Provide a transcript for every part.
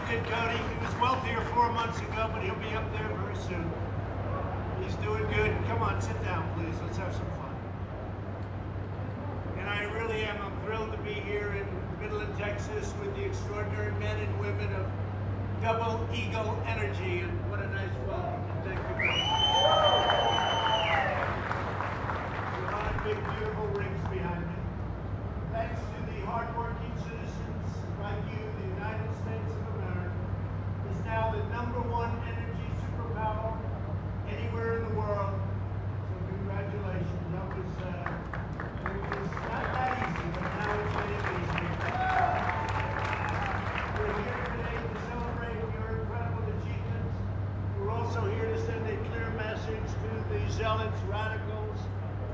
Kid Cody. He was wealthier 4 months ago, but he'll be up there very soon. He's doing good. Come on, sit down, please. Let's have some fun. And I really am. I'm thrilled to be here in Midland, Texas, with the extraordinary men and women of Double Eagle Energy. And what a nice welcome. Thank you very much. A lot of big, beautiful rings behind me. Thanks to the hardworking citizens like you, the United States of America is now the #1 energy superpower anywhere in the world. So congratulations. That was not that easy, but now it's made it easy. We're here today to celebrate your incredible achievements. We're also here to send a clear message to the zealots, radicals,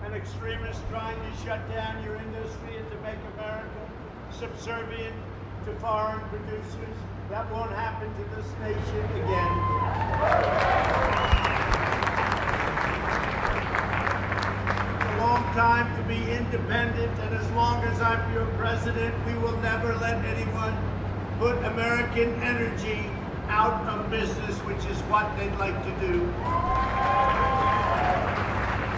and extremists trying to shut down your industry and to make America subservient to foreign producers. That won't happen to this nation again. It's a long time to be independent, and as long as I'm your president, we will never let anyone put American energy out of business, which is what they'd like to do.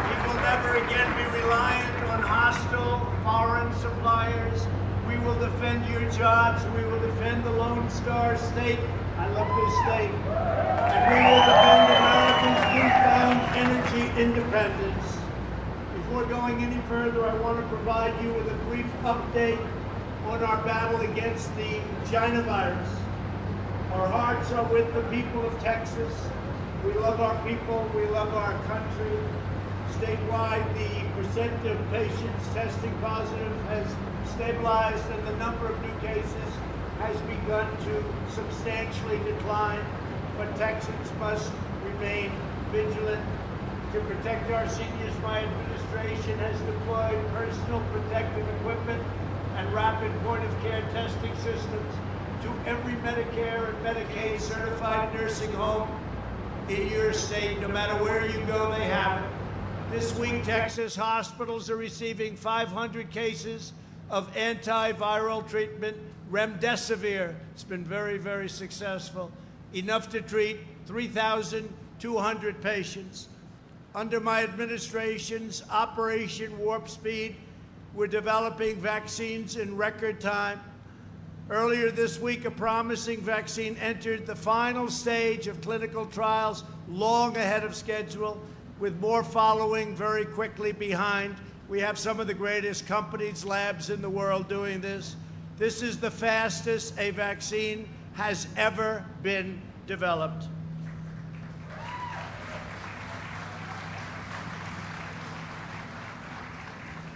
We will never again be reliant on hostile foreign suppliers. We will defend your jobs. We will defend the Lone Star State. I love this state. And we will defend America's newfound energy independence. Before going any further, I want to provide you with a brief update on our battle against the China virus. Our hearts are with the people of Texas. We love our people. We love our country. Statewide, the percent of patients testing positive has stabilized and the number of new cases has begun to substantially decline. But Texans must remain vigilant. To protect our seniors, my administration has deployed personal protective equipment and rapid point-of-care testing systems to every Medicare and Medicaid certified nursing home in your state. No matter where you go, they have it. This week, Texas hospitals are receiving 500 cases of antiviral treatment, remdesivir. It's been very, very successful. Enough to treat 3,200 patients. Under my administration's Operation Warp Speed, we're developing vaccines in record time. Earlier this week, a promising vaccine entered the final stage of clinical trials long ahead of schedule, with more following very quickly behind. We have some of the greatest companies, labs in the world doing this. This is the fastest a vaccine has ever been developed.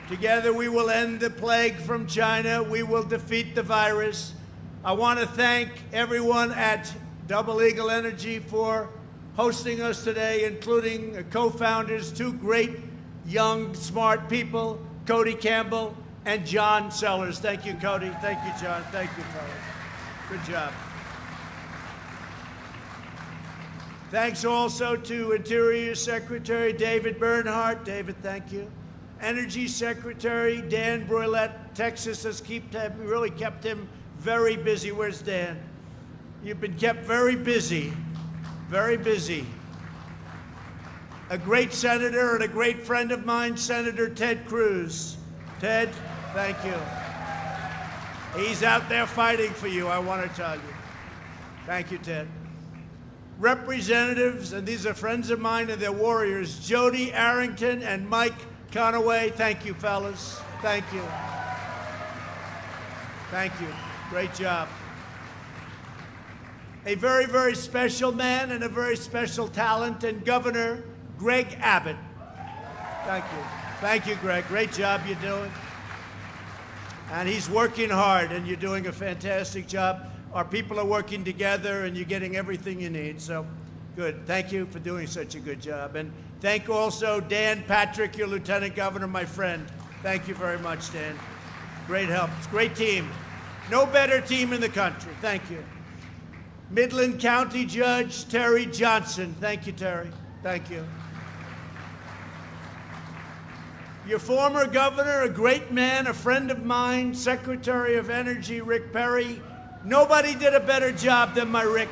Together, we will end the plague from China. We will defeat the virus. I want to thank everyone at Double Eagle Energy for hosting us today, including co-founders, two great, young, smart people, Cody Campbell and John Sellers. Thank you, Cody. Thank you, John. Thank you, fellas. Good job. Thanks also to Interior Secretary David Bernhardt. David, thank you. Energy Secretary Dan Broilette. Texas has really kept him very busy. Where's Dan? You've been kept very busy. Very busy. A great senator and a great friend of mine, Senator Ted Cruz. Ted, thank you. He's out there fighting for you, I want to tell you. Thank you, Ted. Representatives, and these are friends of mine and they're warriors, Jody Arrington and Mike Conaway. Thank you, fellas. Thank you. Thank you. Great job. A very, very special man and a very special talent, and Governor Greg Abbott. Thank you. Thank you, Greg. Great job you're doing. And he's working hard, and you're doing a fantastic job. Our people are working together, and you're getting everything you need. So, good. Thank you for doing such a good job. And thank also Dan Patrick, your Lieutenant Governor, my friend. Thank you very much, Dan. Great help. It's a great team. No better team in the country. Thank you. Midland County Judge Terry Johnson. Thank you, Terry. Thank you. Your former governor, a great man, a friend of mine, Secretary of Energy Rick Perry, Nobody did a better job than my Rick.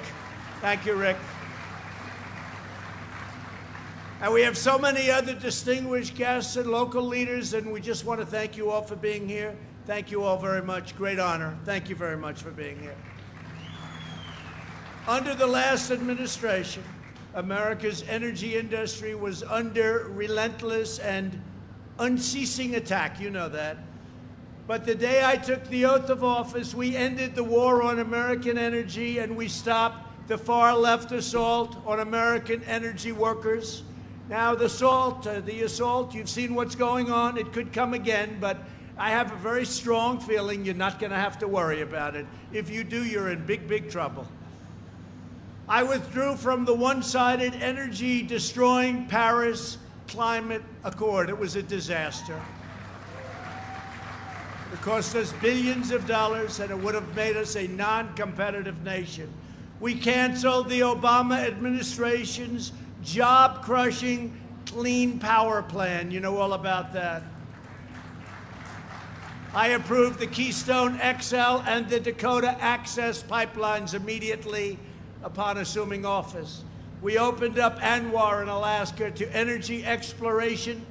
Thank you, Rick. And we have so many other distinguished guests and local leaders, and we just want to thank you all for being here. Thank you all very much. Great honor. Thank you very much for being here. Under the last administration, America's energy industry was under relentless and unceasing attack. You know that. But the day I took the oath of office, we ended the war on American energy, and we stopped the far-left assault on American energy workers. Now, the assault, you've seen what's going on. It could come again, but I have a very strong feeling you're not going to have to worry about it. If you do, you're in big, big trouble. I withdrew from the one-sided energy-destroying Paris Climate Accord. It was a disaster. It cost us billions of dollars, and it would have made us a non-competitive nation. We canceled the Obama administration's job-crushing Clean Power Plan. You know all about that. I approved the Keystone XL and the Dakota Access pipelines immediately upon assuming office. We opened up ANWR in Alaska to energy exploration,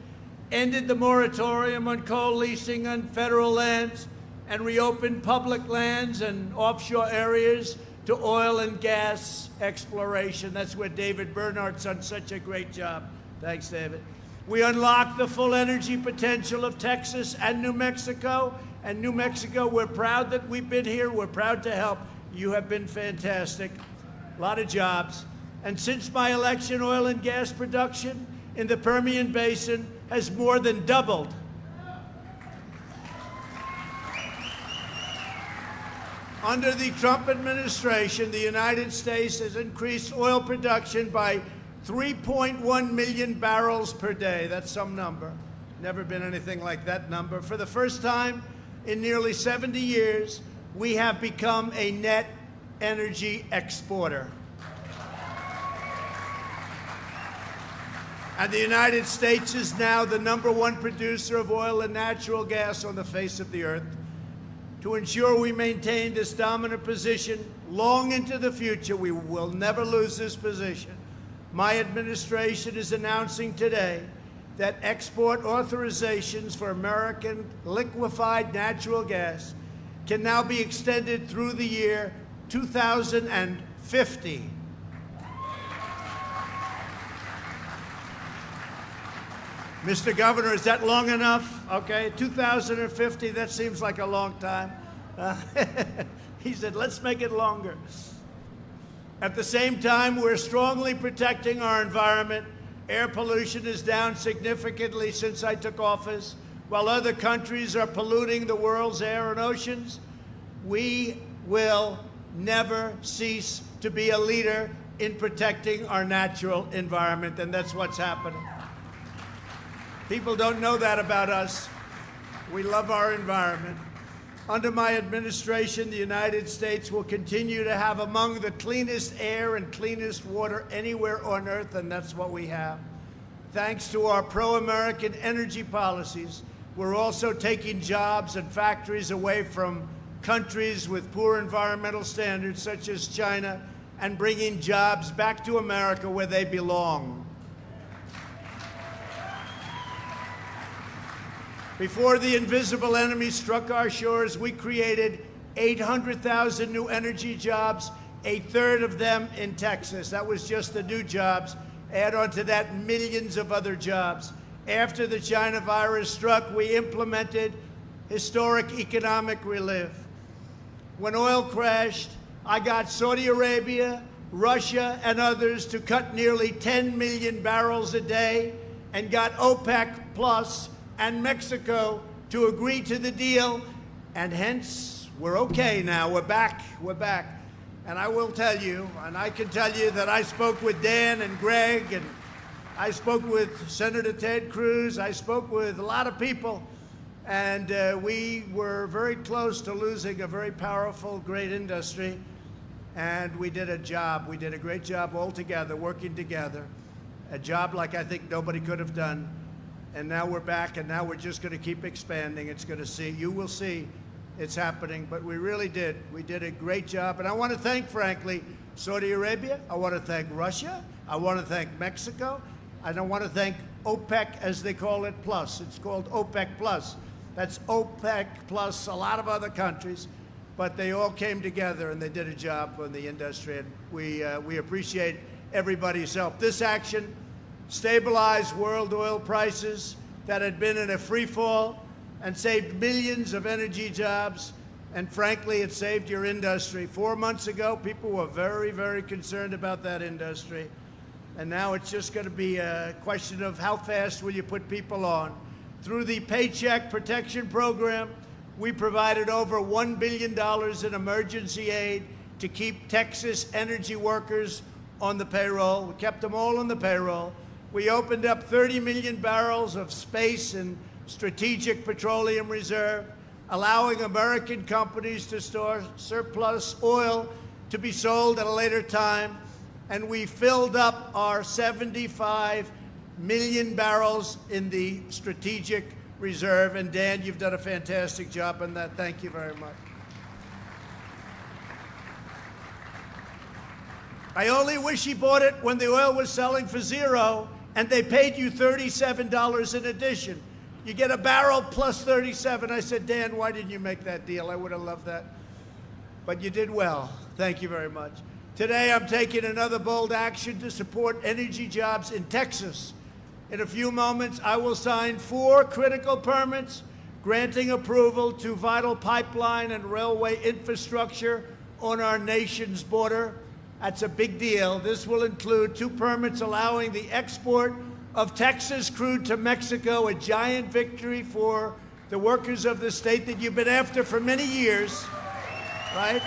ended the moratorium on coal leasing on federal lands, and reopened public lands and offshore areas to oil and gas exploration. That's where David Bernhardt's done such a great job. Thanks, David. We unlocked the full energy potential of Texas and New Mexico. And New Mexico, we're proud that we've been here. We're proud to help. You have been fantastic. A lot of jobs. And since my election, oil and gas production in the Permian Basin has more than doubled. Under the Trump administration, the United States has increased oil production by 3.1 million barrels per day. That's some number. Never been anything like that number. For the first time in nearly 70 years, we have become a net energy exporter. And the United States is now the #1 producer of oil and natural gas on the face of the earth. To ensure we maintain this dominant position long into the future, we will never lose this position. My administration is announcing today that export authorizations for American liquefied natural gas can now be extended through the year 2050. Mr. Governor, is that long enough? Okay, 2050, that seems like a long time. He said, let's make it longer. At the same time, we're strongly protecting our environment. Air pollution is down significantly since I took office. While other countries are polluting the world's air and oceans, we will never cease to be a leader in protecting our natural environment, and that's what's happening. People don't know that about us. We love our environment. Under my administration, the United States will continue to have among the cleanest air and cleanest water anywhere on earth, and that's what we have. Thanks to our pro-American energy policies, we're also taking jobs and factories away from countries with poor environmental standards, such as China, and bringing jobs back to America where they belong. Before the invisible enemy struck our shores, we created 800,000 new energy jobs, a third of them in Texas. That was just the new jobs. Add on to that millions of other jobs. After the China virus struck, we implemented historic economic relief. When oil crashed, I got Saudi Arabia, Russia, and others to cut nearly 10 million barrels a day, and got OPEC Plus and Mexico to agree to the deal, and hence we're okay now. We're back. And I will tell you, and I can tell you that I spoke with Dan and Greg, and I spoke with Senator Ted Cruz. I spoke with a lot of people, and we were very close to losing a very powerful, great industry. And we did a job. We did a great job all together, working together. A job like I think nobody could have done. And now we're back, and now we're just going to keep expanding. You will see it's happening, but we really did. We did a great job. And I want to thank, frankly, Saudi Arabia. I want to thank Russia. I want to thank Mexico. And I want to thank OPEC, as they call it, plus. It's called OPEC plus. That's OPEC plus a lot of other countries. But they all came together and they did a job on the industry. And we appreciate everybody's help. This action stabilized world oil prices that had been in a free fall and saved millions of energy jobs. And frankly, it saved your industry. 4 months ago, people were very, very concerned about that industry. And now it's just going to be a question of how fast will you put people on. Through the Paycheck Protection Program, we provided over $1 billion in emergency aid to keep Texas energy workers on the payroll. We kept them all on the payroll. We opened up 30 million barrels of space and strategic petroleum reserve, allowing American companies to store surplus oil to be sold at a later time. And we filled up our 75 million barrels in the strategic reserve. And Dan, you've done a fantastic job on that. Thank you very much. I only wish he bought it when the oil was selling for $0 and they paid you $37 in addition. You get a barrel plus 37. I said, Dan, why didn't you make that deal? I would have loved that. But you did well. Thank you very much. Today, I'm taking another bold action to support energy jobs in Texas. In a few moments, I will sign 4 critical permits granting approval to vital pipeline and railway infrastructure on our nation's border. That's a big deal. This will include 2 permits allowing the export of Texas crude to Mexico, a giant victory for the workers of the state that you've been after for many years, right?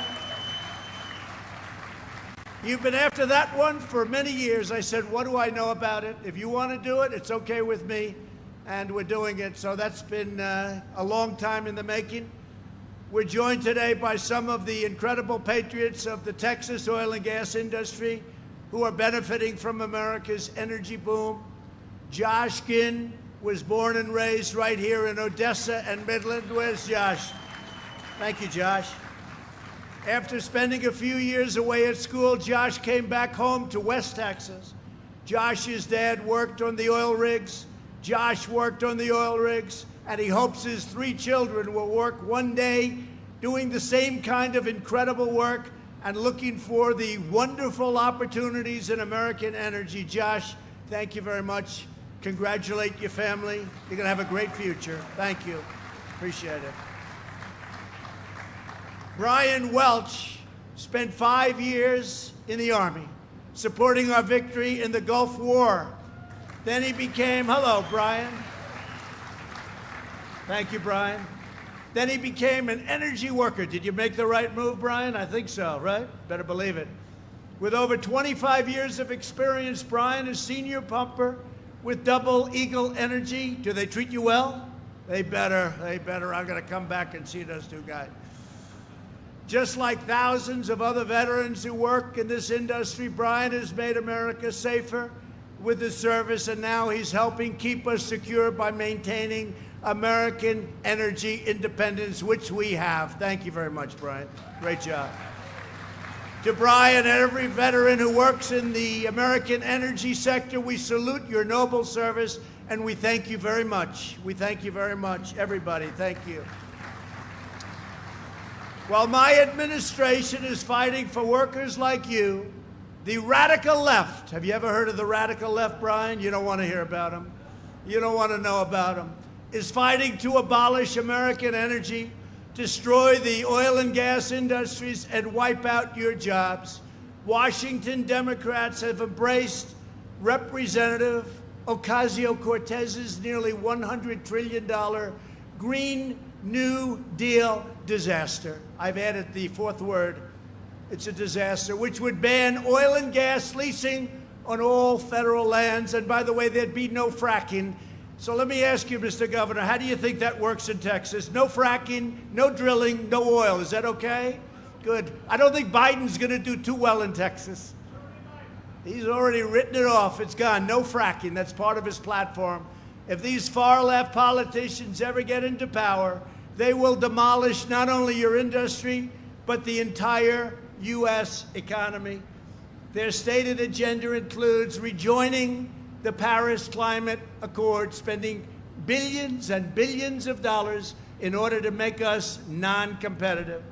You've been after that one for many years. I said, what do I know about it? If you want to do it, it's okay with me, and we're doing it. So that's been a long time in the making. We're joined today by some of the incredible patriots of the Texas oil and gas industry who are benefiting from America's energy boom. Josh Ginn was born and raised right here in Odessa and Midland. Where's Josh? Thank you, Josh. After spending a few years away at school, Josh came back home to West Texas. Josh's dad worked on the oil rigs. Josh worked on the oil rigs, and he hopes his 3 children will work one day doing the same kind of incredible work and looking for the wonderful opportunities in American energy. Josh, thank you very much. Congratulate your family. You're going to have a great future. Thank you. Appreciate it. Brian Welch spent 5 years in the Army supporting our victory in the Gulf War. Then he became, hello, Brian. Thank you, Brian. Then he became an energy worker. Did you make the right move, Brian? I think so, right? Better believe it. With over 25 years of experience, Brian is senior pumper with Double Eagle Energy. Do they treat you well? They better. I'm going to come back and see those 2 guys. Just like thousands of other veterans who work in this industry, Brian has made America safer with his service, and now he's helping keep us secure by maintaining American energy independence, which we have. Thank you very much, Brian. Great job. To Brian and every veteran who works in the American energy sector, we salute your noble service, and we thank you very much. We thank you very much, everybody. Thank you. While my administration is fighting for workers like you, the radical left, have you ever heard of the radical left, Brian? You don't want to hear about them. You don't want to know about them. Is fighting to abolish American energy, destroy the oil and gas industries, and wipe out your jobs. Washington Democrats have embraced Representative Ocasio-Cortez's nearly $100 trillion Green New Deal disaster. I've added the 4th word. It's a disaster, which would ban oil and gas leasing on all federal lands. And by the way, there'd be no fracking. So let me ask you, Mr. Governor, how do you think that works in Texas? No fracking, no drilling, no oil. Is that okay? Good. I don't think Biden's going to do too well in Texas. He's already written it off. It's gone. No fracking. That's part of his platform. If these far-left politicians ever get into power, They will demolish not only your industry, but the entire U.S. economy. Their stated agenda includes rejoining the Paris Climate Accord, spending billions and billions of dollars in order to make us non-competitive,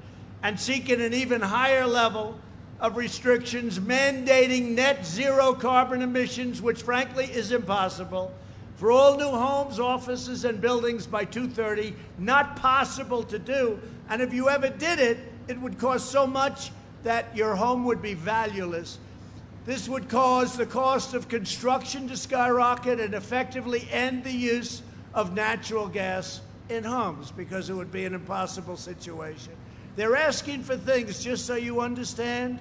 and seeking an even higher level of restrictions mandating net zero carbon emissions, which frankly is impossible, for all new homes, offices, and buildings by 2030, not possible to do. And if you ever did it, it would cost so much that your home would be valueless. This would cause the cost of construction to skyrocket and effectively end the use of natural gas in homes, because it would be an impossible situation. They're asking for things, just so you understand,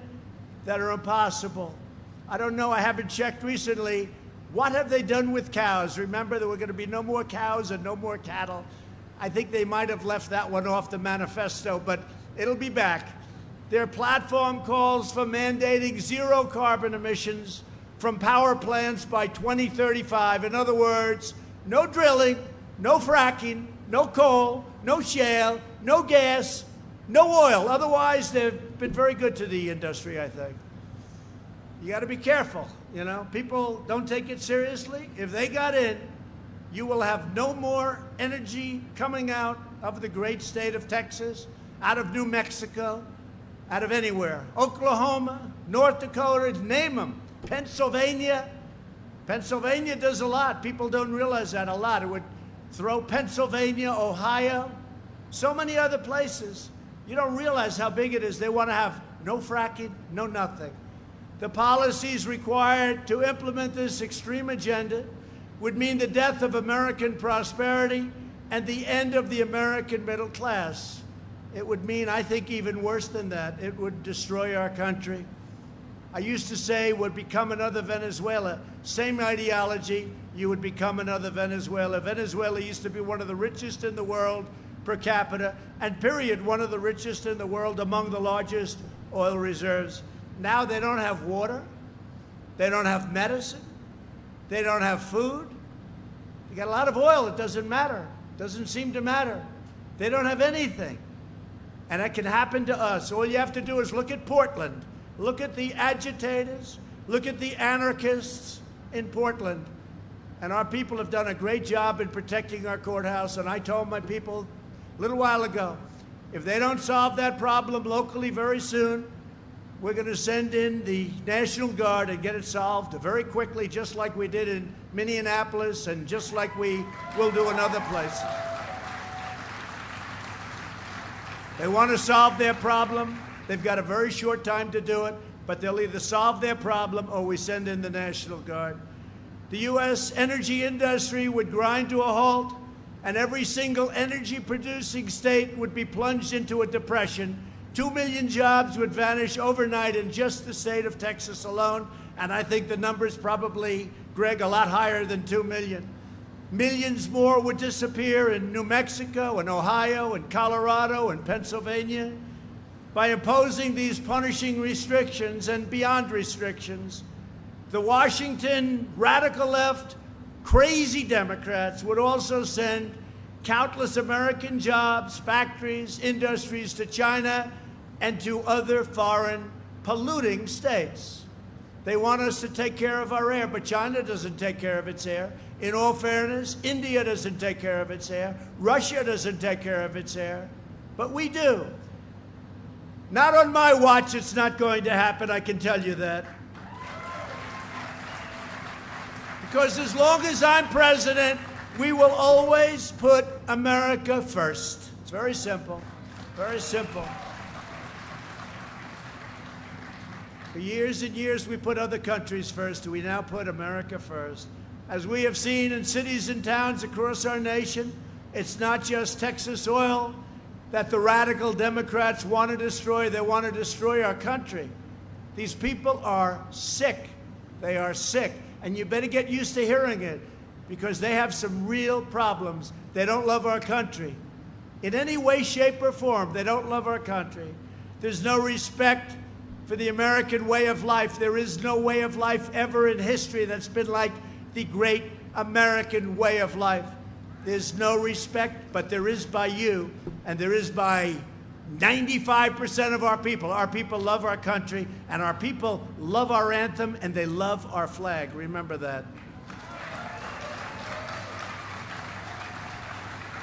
that are impossible. I don't know, I haven't checked recently. What have they done with cows? Remember, there were going to be no more cows and no more cattle. I think they might have left that one off the manifesto, but it'll be back. Their platform calls for mandating zero carbon emissions from power plants by 2035. In other words, no drilling, no fracking, no coal, no shale, no gas, no oil. Otherwise, they've been very good to the industry, I think. You got to be careful, you know. People don't take it seriously. If they got in, you will have no more energy coming out of the great state of Texas, out of New Mexico, out of anywhere. Oklahoma, North Dakota, name them. Pennsylvania. Pennsylvania does a lot. People don't realize that a lot. It would throw Pennsylvania, Ohio, so many other places. You don't realize how big it is. They want to have no fracking, no nothing. The policies required to implement this extreme agenda would mean the death of American prosperity and the end of the American middle class. It would mean, I think, even worse than that. It would destroy our country. I used to say would become another Venezuela. Same ideology, you would become another Venezuela. Venezuela used to be one of the richest in the world per capita, and period, one of the richest in the world, among the largest oil reserves. Now they don't have water, they don't have medicine, they don't have food. They got a lot of oil, it doesn't matter, doesn't seem to matter. They don't have anything. And that can happen to us. All you have to do is look at Portland, look at the agitators, look at the anarchists in Portland. And our people have done a great job in protecting our courthouse. And I told my people a little while ago, if they don't solve that problem locally very soon, we're going to send in the National Guard and get it solved very quickly, just like we did in Minneapolis and just like we will do in other places. They want to solve their problem. They've got a very short time to do it, but they'll either solve their problem or we send in the National Guard. The U.S. energy industry would grind to a halt, and every single energy-producing state would be plunged into a depression. 2 million jobs would vanish overnight in just the state of Texas alone, and I think the number's probably, Greg, a lot higher than 2 million. Millions more would disappear in New Mexico and Ohio and Colorado and Pennsylvania. By imposing these punishing restrictions and beyond restrictions, the Washington radical left, crazy Democrats would also send countless American jobs, factories, industries to China and to other foreign polluting states. They want us to take care of our air, but China doesn't take care of its air. In all fairness, India doesn't take care of its air. Russia doesn't take care of its air, but we do. Not on my watch, it's not going to happen, I can tell you that. Because as long as I'm president, we will always put America first. It's very simple, very simple. For years and years, we put other countries first. We now put America first. As we have seen in cities and towns across our nation, it's not just Texas oil that the radical Democrats want to destroy. They want to destroy our country. These people are sick. They are sick. And you better get used to hearing it, because they have some real problems. They don't love our country. In any way, shape, or form, they don't love our country. There's no respect for the American way of life. There is no way of life ever in history that's been like the great American way of life. There's no respect, but there is by you. and there is by 95% of our people. Our people love our country, and our people love our anthem, and they love our flag. Remember that.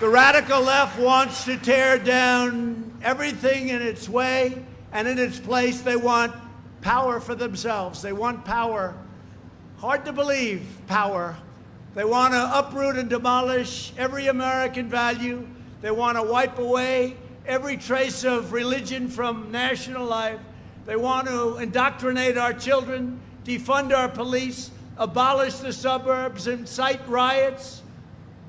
The radical left wants to tear down everything in its way, and in its place they want power for themselves. They want power. Hard to believe, power. They want to uproot and demolish every American value. They want to wipe away every trace of religion from national life. They want to indoctrinate our children, defund our police, abolish the suburbs, incite riots,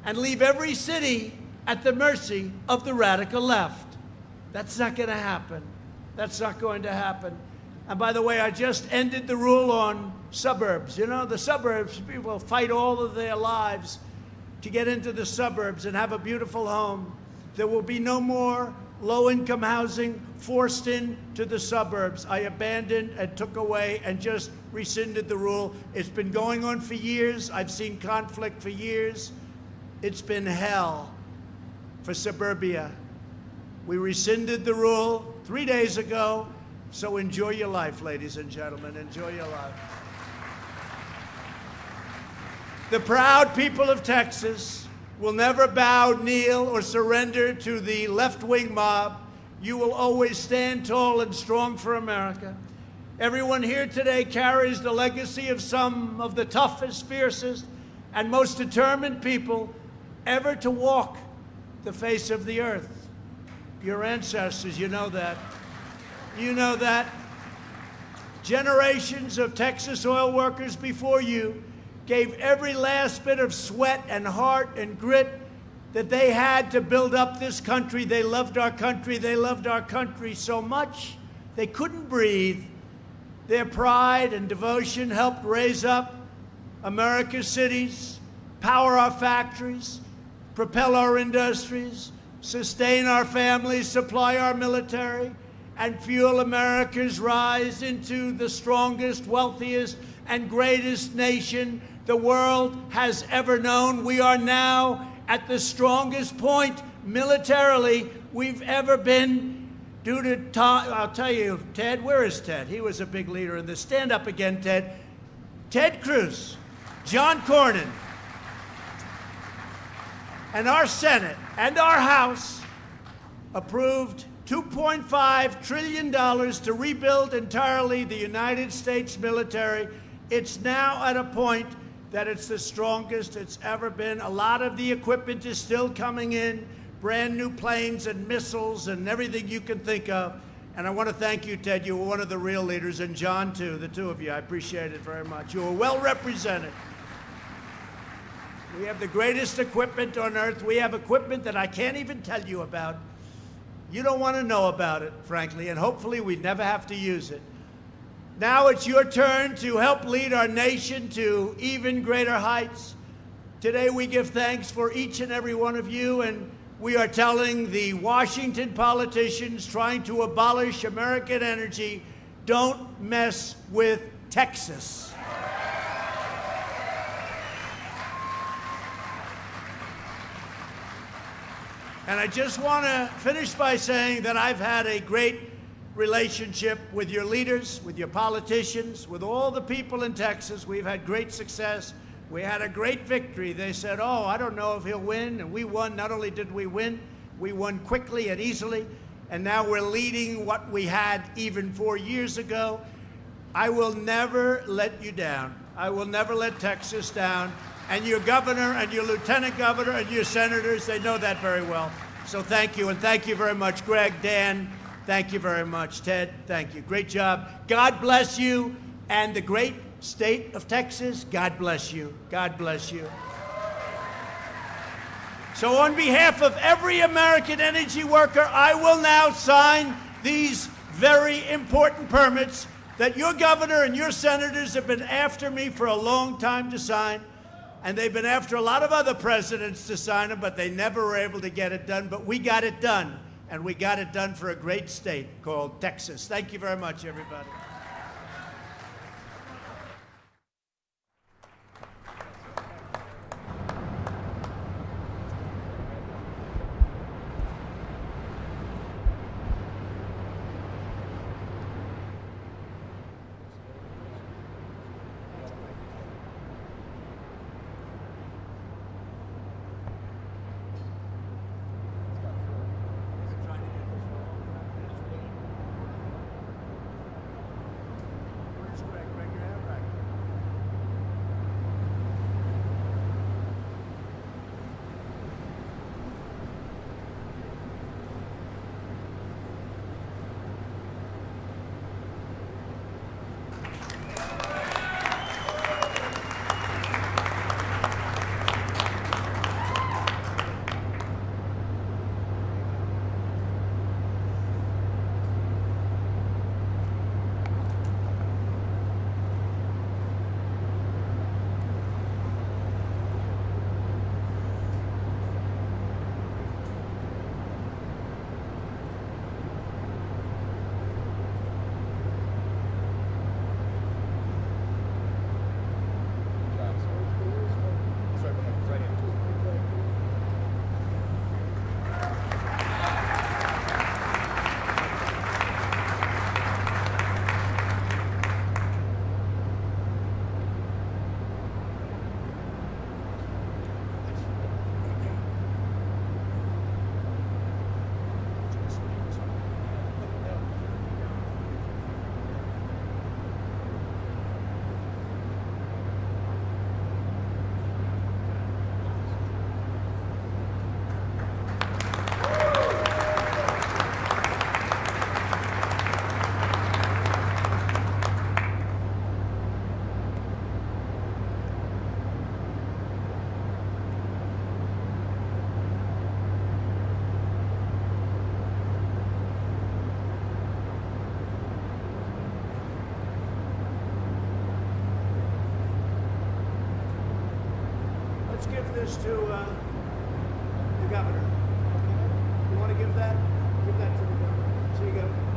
and leave every city at the mercy of the radical left. That's not going to happen. That's not going to happen. And by the way, I just ended the rule on suburbs. You know, the suburbs, people fight all of their lives to get into the suburbs and have a beautiful home. There will be no more low-income housing forced into the suburbs. I abandoned and took away and just rescinded the rule. It's been going on for years. I've seen conflict for years. It's been hell for suburbia. We rescinded the rule 3 days ago, so enjoy your life, ladies and gentlemen. Enjoy your life. The proud people of Texas will never bow, kneel, or surrender to the left-wing mob. You will always stand tall and strong for America. Everyone here today carries the legacy of some of the toughest, fiercest, and most determined people ever to walk the face of the earth. Your ancestors, you know that. You know that. Generations of Texas oil workers before you gave every last bit of sweat and heart and grit that they had to build up this country. They loved our country. They loved our country so much they couldn't breathe. Their pride and devotion helped raise up America's cities, power our factories, propel our industries, sustain our families, supply our military, and fuel America's rise into the strongest, wealthiest, and greatest nation the world has ever known. We are now at the strongest point militarily we've ever been due to I'll tell you, Ted, where is Ted? He was a big leader in this. Stand up again, Ted. Ted Cruz, John Cornyn, and our Senate and our House approved $2.5 trillion to rebuild entirely the United States military. It's now at a point that it's the strongest it's ever been. A lot of the equipment is still coming in, brand new planes and missiles and everything you can think of. And I want to thank you, Ted. You were one of the real leaders, and John, too, the two of you. I appreciate it very much. You were well represented. We have the greatest equipment on earth. We have equipment that I can't even tell you about. You don't want to know about it, frankly, and hopefully we never have to use it. Now it's your turn to help lead our nation to even greater heights. Today we give thanks for each and every one of you, and we are telling the Washington politicians trying to abolish American energy, don't mess with Texas. And I just want to finish by saying that I've had a great relationship with your leaders, with your politicians, with all the people in Texas. We've had great success. We had a great victory. They said, oh, I don't know if he'll win. And we won. Not only did we win quickly and easily. And now we're leading what we had even 4 years ago. I will never let you down. I will never let Texas down. And your governor and your lieutenant governor and your senators, they know that very well. So thank you, and thank you very much. Greg, Dan, thank you very much. Ted, thank you. Great job. God bless you, and the great state of Texas, God bless you. God bless you. So on behalf of every American energy worker, I will now sign these very important permits that your governor and your senators have been after me for a long time to sign. And they've been after a lot of other presidents to sign them, but they never were able to get it done. But we got it done, and we got it done for a great state called Texas. Thank you very much, everybody. this to the governor. Okay? You want to give that? Give that to the governor. So you go.